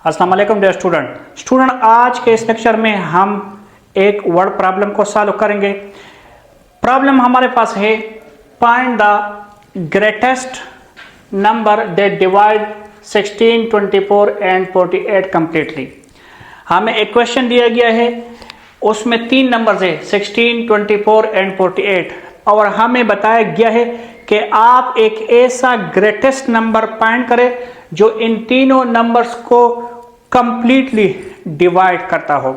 अस्सलाम वालेकुम dear student, आज के इस लेक्चर में हम एक वर्ड प्रॉब्लम को सॉल्व करेंगे। प्रॉब्लम हमारे पास है, find the greatest number that divide 16, 24 and 48 completely. हमें एक क्वेश्चन दिया गया है, उसमें 3 नंबर्स है 16, 24 एंड 48, और हमें बताया गया है कि आप एक ऐसा ग्रेटेस्ट नंबर फाइंड करें जो इन तीनों नंबर्स को कंप्लीटली डिवाइड करता हो।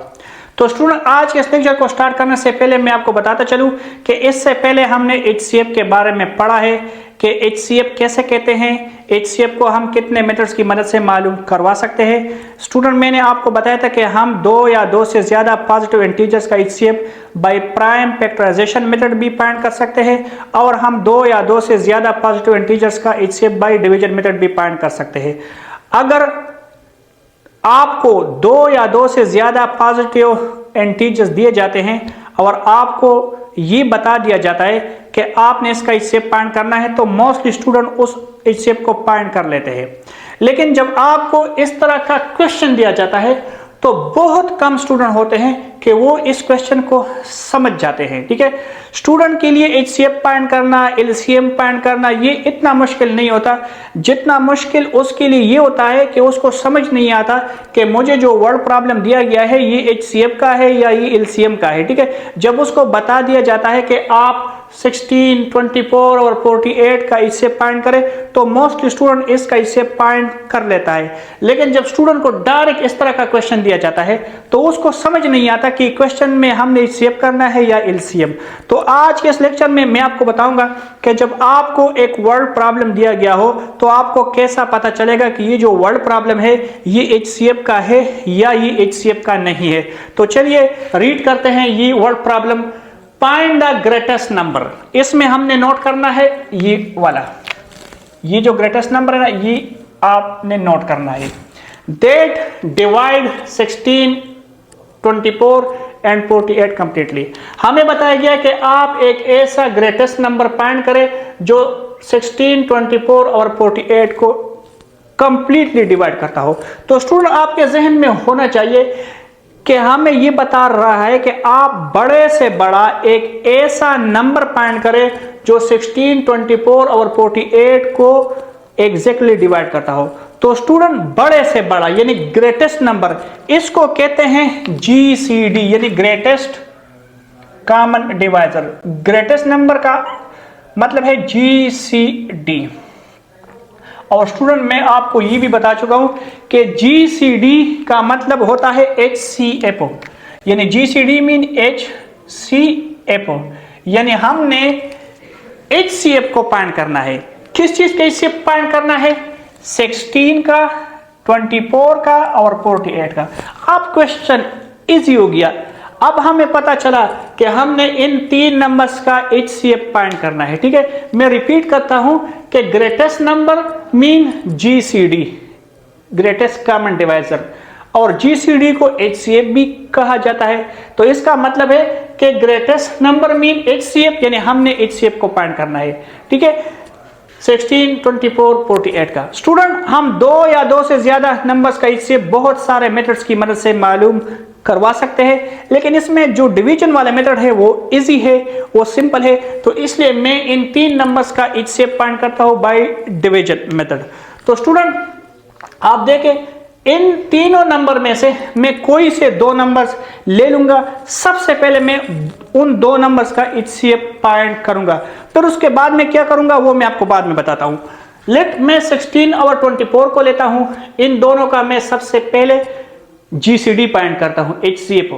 तो स्टूडेंट, आज के इस लेक्चर को स्टार्ट करने से पहले मैं आपको बताता चलूं कि इससे पहले हमने HCF के बारे में पढ़ा है कि HCF कैसे कहते हैं, HCF को हम कितने मेथड्स की मदद से मालूम करवा सकते हैं। स्टूडेंट, मैंने आपको बताया था कि हम 2 या 2 से ज्यादा पॉजिटिव इंटीजर्स का HCF by prime factorization method भी फाइंड कर सकते हैं, और हम 2 या 2 से ज्यादा पॉजिटिव इंटीजर्स का HCF बाय डिवीजन मेथड भी फाइंड कर सकते हैं। अगर आपको 2 या 2 से ज्यादा पॉजिटिव इंटीजर्स दिए जाते हैं और आपको ये बता दिया जाता है कि आपने इसका HCF फाइंड करना है, तो मोस्टली स्टूडेंट उस HCF को फाइंड कर लेते हैं। लेकिन जब आपको इस तरह का क्वेश्चन दिया जाता है तो बहुत कम स्टूडेंट होते हैं कि वो इस क्वेश्चन को समझ जाते हैं। ठीक है, स्टूडेंट के लिए HCF फाइंड करना, LCM फाइंड करना ये इतना मुश्किल नहीं होता, जितना मुश्किल उसके लिए ये होता है कि उसको समझ नहीं आता कि मुझे जो वर्ड प्रॉब्लम दिया गया है ये HCF का है या ये LCM का है। ठीक है, जब उसको बता दिया जाता है कि आप 16, 24 और 48 का HCF फाइंड करें तो मोस्ट स्टूडेंट इसका HCF फाइंड कर लेता है। लेकिन जब स्टूडेंट को डायरेक्ट इस तरह का क्वेश्चन दिया जाता है तो उसको समझ नहीं आता कि क्वेश्चन में हमने HCF करना है या LCM। तो आज के इस लेक्चर में मैं आपको बताऊंगा कि जब आपको एक वर्ड प्रॉब्लम दिया गया हो तो आपको कैसा पता चलेगा कि ये जो वर्ड प्रॉब्लम है ये HCF का है या ये HCF का नहीं है। तो चलिए रीड करते हैं ये word problem, find the greatest number. इसमें हमने नोट करना है ये वाला, ये जो ग्रेटेस्ट नंबर है ना ये आपने नोट करना है, दैट डिवाइड 16, 24 एंड 48 कंप्लीटली। हमें बताया गया कि आप एक ऐसा ग्रेटेस्ट नंबर फाइंड करें जो 16, 24 और 48 को कंप्लीटली डिवाइड करता हो। तो स्टूडेंट, आपके जहन में होना चाहिए कि हमें यह बता रहा है कि आप बड़े से बड़ा एक ऐसा नंबर फाइंड करें जो 16, 24 और 48 को एग्जैक्टली डिवाइड करता हो। तो स्टूडेंट, बड़े से बड़ा यानी ग्रेटेस्ट नंबर, इसको कहते हैं GCD यानी greatest common divisor. Greatest number का मतलब है GCD। और स्टूडेंट, मैं आपको ये भी बता चुका हूं कि GCD का मतलब होता है HCF, यानी GCD मीन HCF, यानी हमने HCF को फाइंड करना है। किस चीज का HCF फाइंड करना है? 16 का, 24 का और 48 का। अब क्वेश्चन इजी हो गया। अब हमें पता चला कि हमने इन 3 नंबर्स का HCF फाइंड करना है। ठीक है, मैं रिपीट करता हूं कि greatest number mean GCD, greatest common divisor, और GCD को HCF भी कहा जाता है। तो इसका मतलब है कि ग्रेटेस्ट नंबर मीन HCF, यानी हमने HCF को फाइंड करना है। ठीक है, 16, 24, 48 का। स्टूडेंट, हम 2 या 2 से ज्यादा नंबर्स का HCF बहुत सारे मेथड्स की मदद से मालूम करवा सकते हैं, लेकिन इसमें जो डिवीजन वाला मेथड है वो इजी है, वो सिंपल है। तो इसलिए मैं इन 3 नंबर्स का HCF फाइंड करता हूं बाय डिवीजन मेथड। तो स्टूडेंट, आप देखें इन तीनों नंबर में से मैं कोई से 2 नंबर्स ले लूंगा। सबसे पहले मैं उन 2 नंबर्स का HCF फाइंड करूंगा, फिर उसके बाद में क्या करूंगा वो मैं आपको बाद में बताता हूं। लेट मैं 16 और 24 को लेता हूं, इन दोनों का मैं सबसे पहले GCD फाइंड करता हूं, HCF।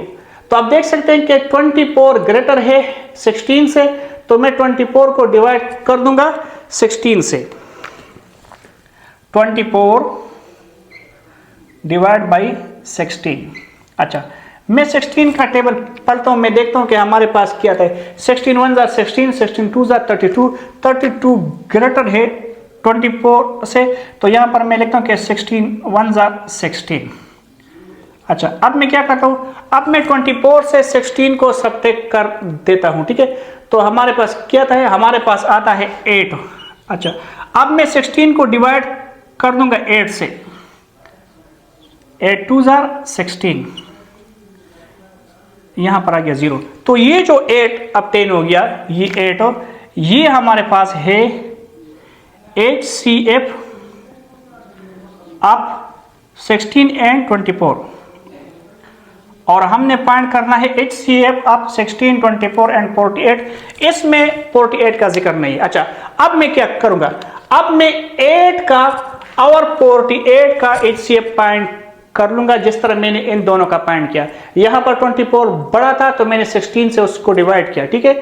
तो आप देख सकते हैं कि 24 ग्रेटर है 16 से, तो मैं 24 को डिवाइड कर दूंगा 16 से। 24 डिवाइड बाई 16। अच्छा, मैं 16 का टेबल पढ़ता हूं, मैं देखता हूं कि हमारे पास क्या था। 16 1 जार 16, 16 2 जार 32, 32 ग्रेटर है 24 से, तो यहां पर मैं लिखता हूं कि 16 1 जार 16। अच्छा, अब मैं क्या करता हूं, अब मैं 24 से 16 को सब्ट्रैक्ट कर देता हूं। ठीक है, तो हमारे पास क्या था, हमारे पास आता है 8। अच्छा, अब मैं 16 को डिवाइड कर दूंगा 8 से। 8 2 जार 16, यहां पर आ गया 0। तो ये जो 8 अब 10 हो गया, ये 8 और ये हमारे पास है HCF अब 16 एंड 24, और हमने फाइंड करना है HCF अब 16 24 एंड 48। इसमें 48 का जिक्र नहीं है। अच्छा, अब मैं क्या करूंगा, अब मैं 8 का और 48 का HCF फाइंड कर लूंगा, जिस तरह मैंने इन दोनों का फाइंड किया। यहां पर 24 बड़ा था तो मैंने 16 से उसको डिवाइड किया, ठीक है।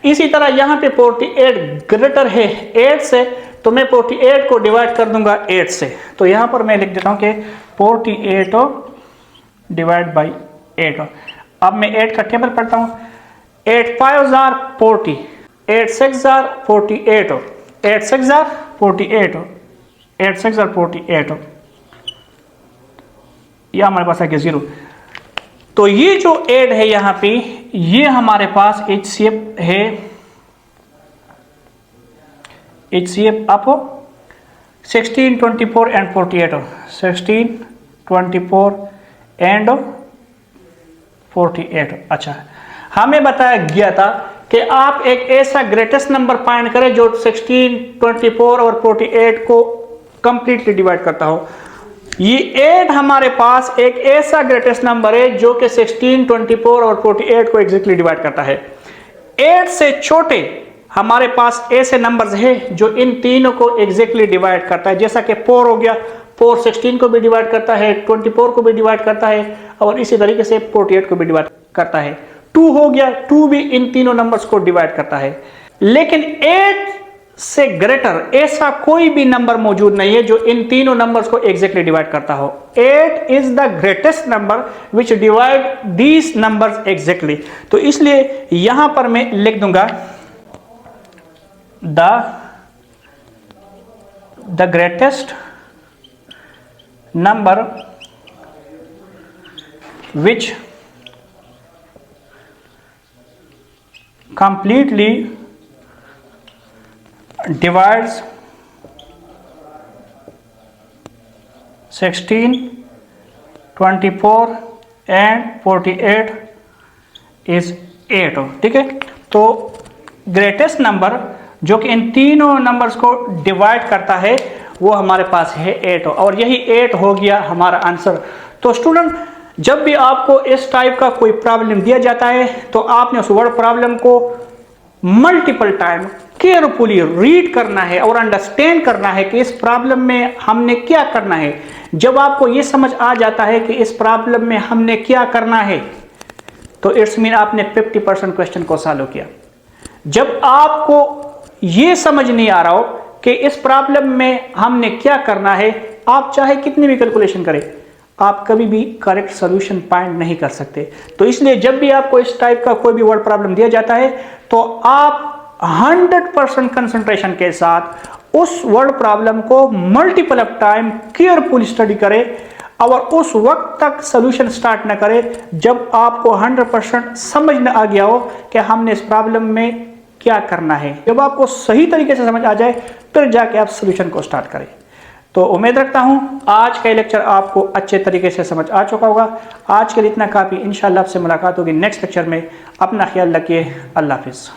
इसी तरह यहां पे 48 ग्रेटर है 8 से, तो मैं 48 को डिवाइड कर दूंगा 8 से। तो यहां पर मैं लिख देता हूं कि 48 डिवाइड बाई 8। अब मैं 8 का टेबल पढ़ता हूं। 8 5 जार 40, 8 6 जार 48, 8 6 जार 48, 8 6 जार 48, यह हमारे पास आ गया 0। तो ये जो 8 है यहां पे, ये हमारे पास HCF है, HCF अप 16 24 एंड 48, 16 24 एंड 48। अच्छा, हमें बताया गया था कि आप एक ऐसा ग्रेटेस्ट नंबर फाइंड करें जो 16 24 और 48 को कंप्लीटली डिवाइड करता हो। ये 8 हमारे पास एक ऐसा ग्रेटेस्ट नंबर है जो कि 16 24 और 48 को एग्जैक्टली डिवाइड करता है। 8 से छोटे हमारे पास ऐसे नंबर्स हैं जो इन तीनों को एग्जैक्टली डिवाइड करता है, जैसा कि 4 हो गया, 4 16 को भी डिवाइड करता है, 24 को भी डिवाइड करता है, और इसी तरीके से 48 को भी डिवाइड करता है। 2 हो गया, 2 भी इन तीनों नंबर्स को डिवाइड करता है। लेकिन 8 से ग्रेटर ऐसा कोई भी नंबर मौजूद नहीं है जो इन तीनों नंबर्स को एग्जैक्टली डिवाइड करता हो। 8 is the greatest number which divide these numbers exactly. तो इसलिए यहां पर मैं लिख दूंगा the greatest number which completely divides 16 24 and 48 is 8। ठीक है, तो ग्रेटेस्ट नंबर जो कि इन तीनों नंबर्स को डिवाइड करता है वो हमारे पास है 8, और यही 8 हो गया हमारा आंसर। तो स्टूडेंट, जब भी आपको इस टाइप का कोई प्रॉब्लम दिया जाता है तो आपने उस वर्ड प्रॉब्लम को मल्टीपल टाइम केयरफुली रीड करना है और अंडरस्टैंड करना है कि इस प्रॉब्लम में हमने क्या करना है। जब आपको यह समझ आ जाता है कि इस प्रॉब्लम में हमने क्या करना है, तो इट्स मीन आपने 50% क्वेश्चन को सॉल्व किया। जब आपको यह समझ नहीं आ रहा हो कि इस प्रॉब्लम में हमने क्या करना है, आप चाहे कितनी भी कैलकुलेशन करें, आप कभी भी करेक्ट सॉल्यूशन फाइंड नहीं कर सकते। तो इसलिए जब भी आपको इस टाइप का कोई भी वर्ड प्रॉब्लम दिया जाता है तो आप 100% कंसंट्रेशन के साथ उस वर्ड प्रॉब्लम को multiple of time careful study करें, और उस वक्त तक सॉल्यूशन स्टार्ट न करें जब आपको 100% समझ न आ गया हो कि हमने इस प्रॉब्लम में क्या करना है। जब आपको सही तरीके से समझ आ जाए फिर जाके आप सॉल्यूशन को स्टार्ट करें। तो उम्मीद रखता हूं आज का लेक्चर आपको अच्छे तरीके से समझ आ चुका होगा। आज के लिए इतना काफ़ी। इंशाल्लाह आपसे मुलाकात होगी नेक्स्ट लेक्चर में। अपना ख्याल रखिए। अल्लाह हाफिज़।